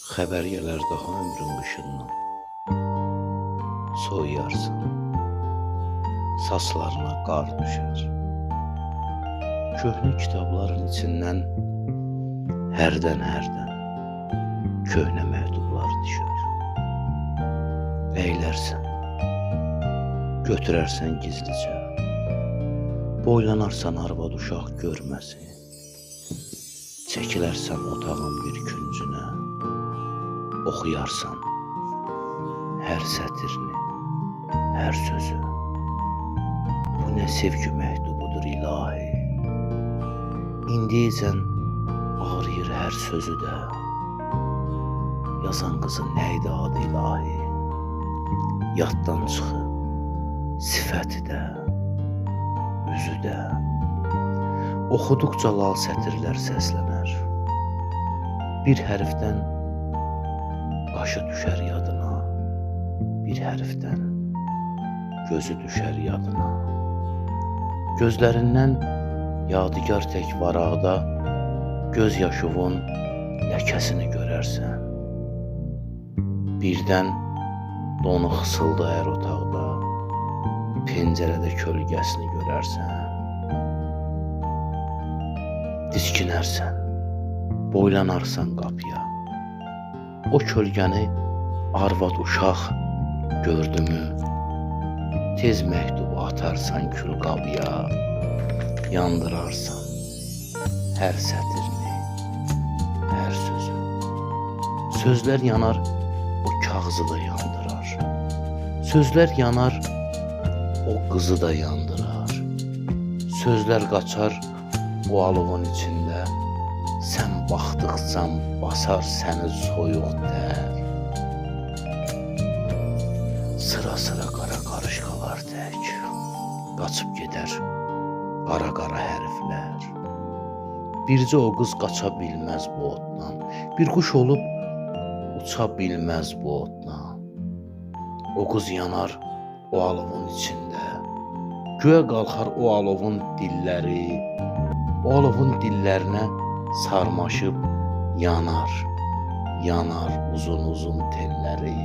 Xəbər gələr daha ömrün qışından. Soyuyarsan, saçlarına qar düşər. Köhnə kitabların içindən hərdən köhnə məktublar düşər. Əylərsən, götürərsən gizlicə. Boylanarsan arvad uşaq görməsin. Çəkilərsən otağın bir küncünə. Oxuyarsan hər sətrini, hər sözü. Bu nə sevgi məktubudur ilahi. İndiyəcən ağrıyır hər sözü də. Yazan qızın nə idi adı ilahi. Yaddan çıxıb sifəti də, üzü də. Oxuduqca lal sətirlər səslənər. Bir hərfdən qaşı düşər yadına, bir hərfdən gözü düşər yadına. Gözlərindən yadigar tək varaqda göz yaşıvın ləkəsini görərsən. Birdən donu xısıldı hər otaqda, pəncərədə kölgəsini görərsən. Diskinərsən, boylanarsan qapıya. O kölgəni arvad uşaq gördümü, tez məktubu atarsan külqabıya, yandırarsan hər sətirini, hər sözü. Sözlər yanar, o kağızı da yandırar. Sözlər yanar, o qızı da yandırar. Sözlər qaçar o alovun içində. Sən baxdıqca basar səni soyuq tər. Sıra qara qarışqalar tək qaçıb gedər qara hərflər. Bircə o qız qaça bilməz bu otdan. Bir quş olub uça bilməz bu otdan. O qız yanar o alovun içində. Göyə qalxar o alovun dilləri. O alovun dillərinə sarmaşıb yanar uzun telləri.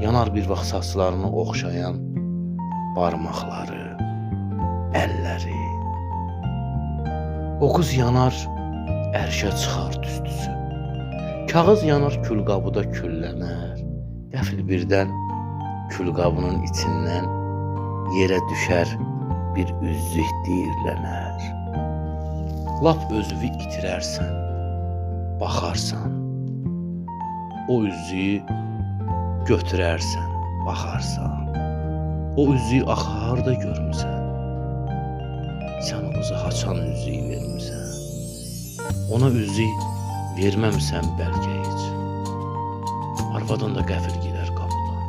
Yanar bir vaxt saçlarını oxşayan barmaqları, əlləri. O qız yanar, ərşə çıxar tüstüsü. Kağız yanar, külqabıda küllənər. Qəfil birdən külqabının içindən yerə düşər bir üzlük diyirlənər. Lap özünü itirərsən, baxarsan. O üzüyü götürərsən, baxarsan. O üzüyü axı harda görmüsən? Sən o qıza haçan üzüyü vermisən? Ona üzüyü verməmsən bəlkə heç. Arvadan da qəfil gedər qapıdan.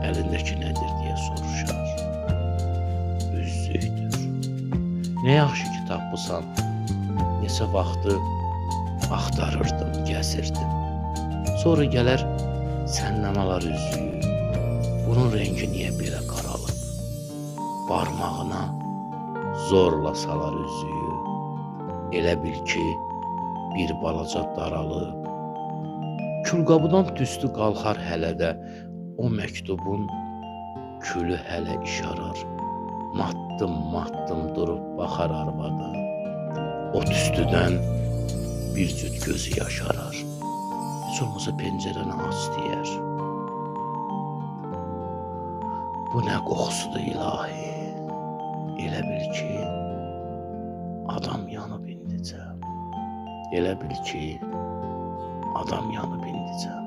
Əlindəki nədir deyə soruşar. Üzüydür. Nə yaxşı ki tapmısan. Neçə vaxtı axtarırdım, gəzirdim. Sonra gələr səndən alar üzüyü. Bunun rengi niyə belə qaralıb? Barmağına zorla salar üzüyü. Elə bil ki bir balaca daralıb. Külqabıdan tüstü qalxar hələ də. O məktubun külü hələ işarar. Matdım durub baxar arvada. O tüstüdən bir cüt gözü yaşarar. Heç olmasa pəncərəni aç deyər. Bu nə qoxusudur ilahi. Elə bil ki adam yanıb indicə. Elə bil ki adam yanıb indicə.